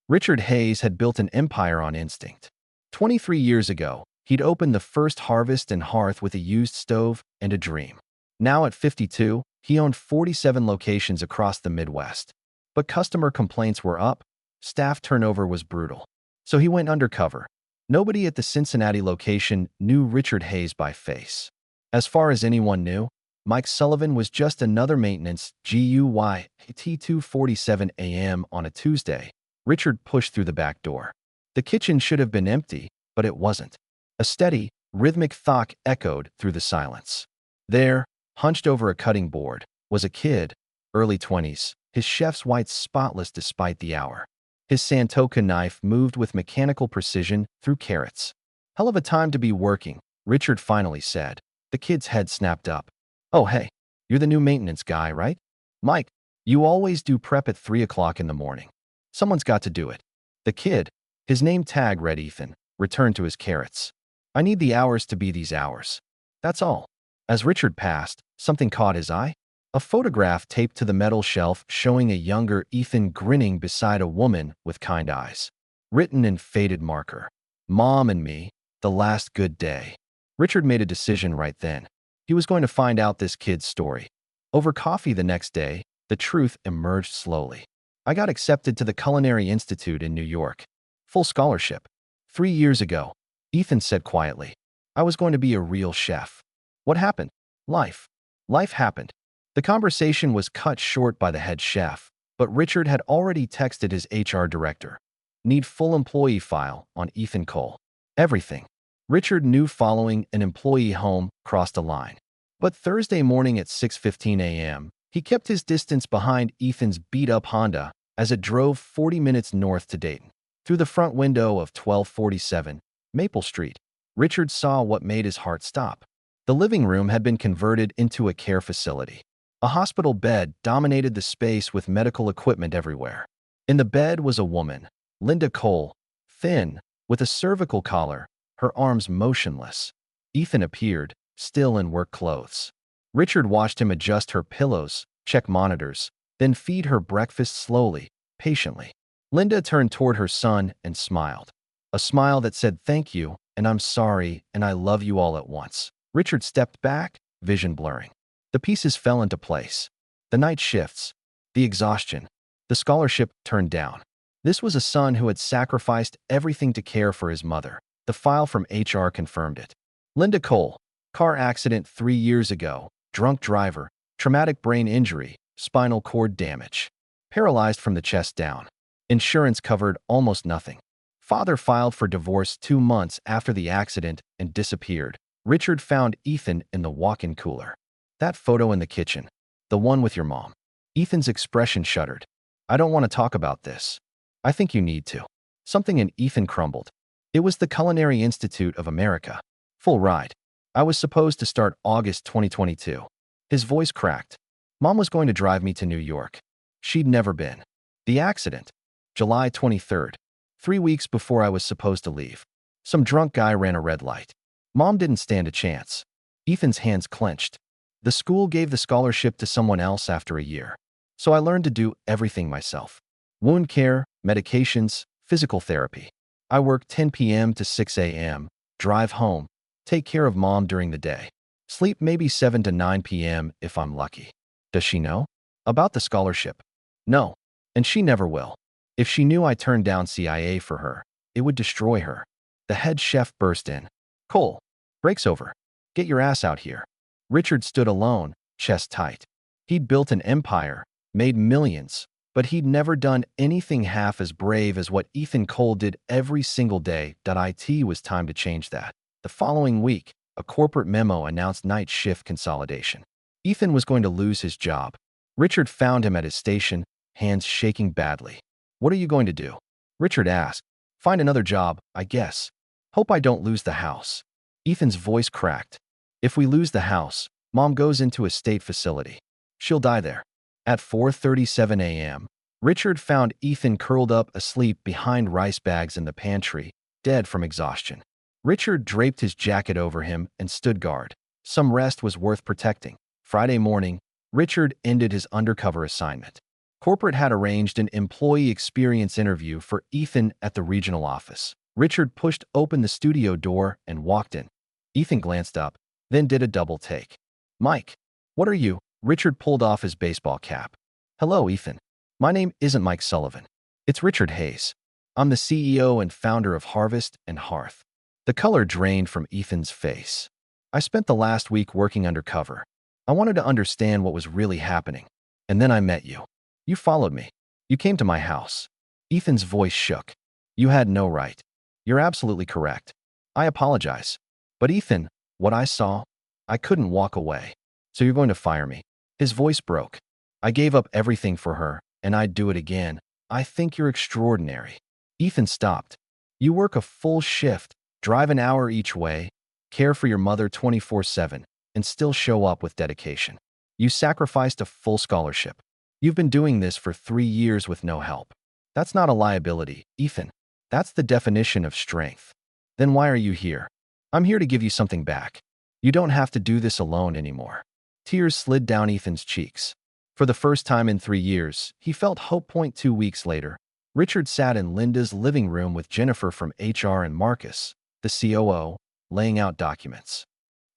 Richard Hayes had built an empire on instinct. 23 years ago, he'd opened the first harvest and hearth with a used stove and a dream. Now at 52, he owned 47 locations across the Midwest. But customer complaints were up, staff turnover was brutal. So he went undercover. Nobody at the Cincinnati location knew Richard Hayes by face. As far as anyone knew, Mike Sullivan was just another maintenance GUI at 2:47 a.m. on a Tuesday. Richard pushed through the back door. The kitchen should have been empty, but it wasn't. A steady, rhythmic thunk echoed through the silence. There, hunched over a cutting board, was a kid, early 20s, his chef's whites spotless despite the hour. His Santoka knife moved with mechanical precision through carrots. "Hell of a time to be working," Richard finally said. The kid's head snapped up. "Oh, hey, you're the new maintenance guy, right? Mike, you always do prep at 3 o'clock in the morning. Someone's got to do it." The kid, his name tag read Ethan, returned to his carrots. "I need the hours to be these hours. That's all." As Richard passed, something caught his eye. A photograph taped to the metal shelf showing a younger Ethan grinning beside a woman with kind eyes. Written in faded marker. "Mom and me, the last good day." Richard made a decision right then. He was going to find out this kid's story. Over coffee the next day, the truth emerged slowly. "I got accepted to the Culinary Institute in New York. Full scholarship. 3 years ago," Ethan said quietly. "I was going to be a real chef." "What happened?" "Life. Life happened." The conversation was cut short by the head chef, but Richard had already texted his HR director. "Need full employee file on Ethan Cole." Everything. Richard knew following an employee home crossed a line. But Thursday morning at 6:15 a.m., he kept his distance behind Ethan's beat-up Honda as it drove 40 minutes north to Dayton. Through the front window of 1247 Maple Street, Richard saw what made his heart stop. The living room had been converted into a care facility. A hospital bed dominated the space with medical equipment everywhere. In the bed was a woman, Linda Cole, thin, with a cervical collar, her arms motionless. Ethan appeared, still in work clothes. Richard watched him adjust her pillows, check monitors, then feed her breakfast slowly, patiently. Linda turned toward her son and smiled. A smile that said thank you, and I'm sorry, and I love you all at once. Richard stepped back, vision blurring. The pieces fell into place. The night shifts, the exhaustion, the scholarship turned down. This was a son who had sacrificed everything to care for his mother. The file from HR confirmed it. Linda Cole, car accident 3 years ago, drunk driver, traumatic brain injury, spinal cord damage. Paralyzed from the chest down. Insurance covered almost nothing. Father filed for divorce 2 months after the accident and disappeared. Richard found Ethan in the walk-in cooler. "That photo in the kitchen. The one with your mom." Ethan's expression shuddered. "I don't want to talk about this." "I think you need to." Something in Ethan crumbled. It was the Culinary Institute of America. Full ride. I was supposed to start August 2022. His voice cracked. Mom was going to drive me to New York. She'd never been. The accident. July 23rd. 3 weeks before I was supposed to leave. Some drunk guy ran a red light. Mom didn't stand a chance. Ethan's hands clenched. The school gave the scholarship to someone else after a year. So I learned to do everything myself. Wound care, medications, physical therapy. I work 10 p.m. to 6 a.m., drive home, take care of mom during the day. Sleep maybe 7 to 9 p.m. if I'm lucky. Does she know about the scholarship? No, and she never will. If she knew I turned down CIA for her, it would destroy her. The head chef burst in. "Cole, break's over. Get your ass out here." Richard stood alone, chest tight. He'd built an empire, made millions, but he'd never done anything half as brave as what Ethan Cole did every single day. It was time to change that. The following week, a corporate memo announced night shift consolidation. Ethan was going to lose his job. Richard found him at his station, hands shaking badly. "What are you going to do?" Richard asked. "Find another job, I guess. Hope I don't lose the house." Ethan's voice cracked. "If we lose the house, Mom goes into a state facility. She'll die there." At 4:37 a.m., Richard found Ethan curled up asleep behind rice bags in the pantry, dead from exhaustion. Richard draped his jacket over him and stood guard. Some rest was worth protecting. Friday morning, Richard ended his undercover assignment. Corporate had arranged an employee experience interview for Ethan at the regional office. Richard pushed open the studio door and walked in. Ethan glanced up, then did a double take. Mike, what are you? Richard pulled off his baseball cap. Hello, Ethan. My name isn't Mike Sullivan. It's Richard Hayes. I'm the CEO and founder of Harvest and Hearth. The color drained from Ethan's face. I spent the last week working undercover. I wanted to understand what was really happening. And then I met you. You followed me. You came to my house. Ethan's voice shook. You had no right. You're absolutely correct. I apologize. But Ethan, what I saw, I couldn't walk away. So you're going to fire me. His voice broke. I gave up everything for her, and I'd do it again. I think you're extraordinary. Ethan stopped. You work a full shift, drive an hour each way, care for your mother 24/7, and still show up with dedication. You sacrificed a full scholarship. You've been doing this for 3 years with no help. That's not a liability, Ethan. That's the definition of strength. Then why are you here? I'm here to give you something back. You don't have to do this alone anymore. Tears slid down Ethan's cheeks. For the first time in 3 years, he felt hope. 2 weeks later, Richard sat in Linda's living room with Jennifer from HR and Marcus, the COO, laying out documents.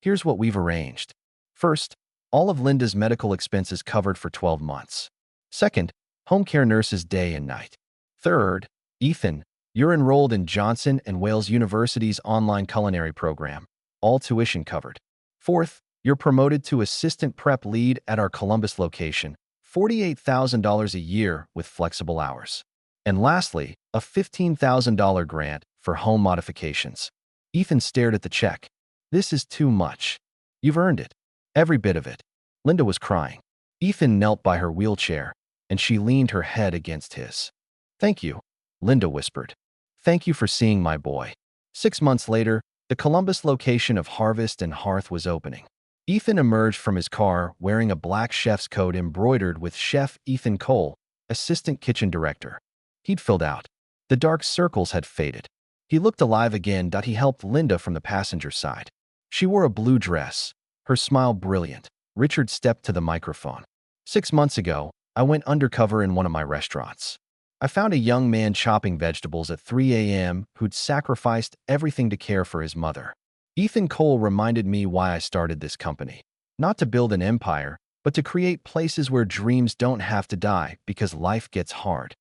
Here's what we've arranged. First, all of Linda's medical expenses covered for 12 months. Second, home care nurses day and night. Third, Ethan, you're enrolled in Johnson and Wales University's online culinary program, all tuition covered. Fourth, you're promoted to assistant prep lead at our Columbus location, $48,000 a year with flexible hours. And lastly, a $15,000 grant for home modifications. Ethan stared at the check. This is too much. You've earned it. Every bit of it. Linda was crying. Ethan knelt by her wheelchair, and she leaned her head against his. Thank you, Linda whispered. Thank you for seeing my boy. 6 months later, the Columbus location of Harvest and Hearth was opening. Ethan emerged from his car wearing a black chef's coat embroidered with Chef Ethan Cole, assistant kitchen director. He'd filled out. The dark circles had faded. He looked alive again. He helped Linda from the passenger side. She wore a blue dress, her smile brilliant. Richard stepped to the microphone. 6 months ago, I went undercover in one of my restaurants. I found a young man chopping vegetables at 3 a.m. who'd sacrificed everything to care for his mother. Ethan Cole reminded me why I started this company. Not to build an empire, but to create places where dreams don't have to die because life gets hard.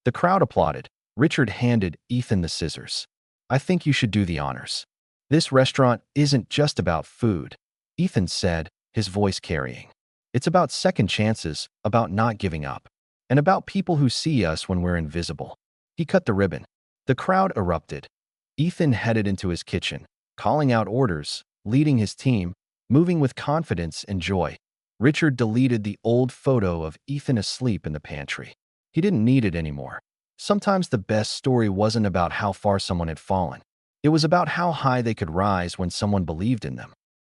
The crowd applauded. Richard handed Ethan the scissors. I think you should do the honors. This restaurant isn't just about food, Ethan said, his voice carrying. It's about second chances, about not giving up, and about people who see us when we're invisible. He cut the ribbon. The crowd erupted. Ethan headed into his kitchen, calling out orders, leading his team, moving with confidence and joy. Richard deleted the old photo of Ethan asleep in the pantry. He didn't need it anymore. Sometimes the best story wasn't about how far someone had fallen. It was about how high they could rise when someone believed in them.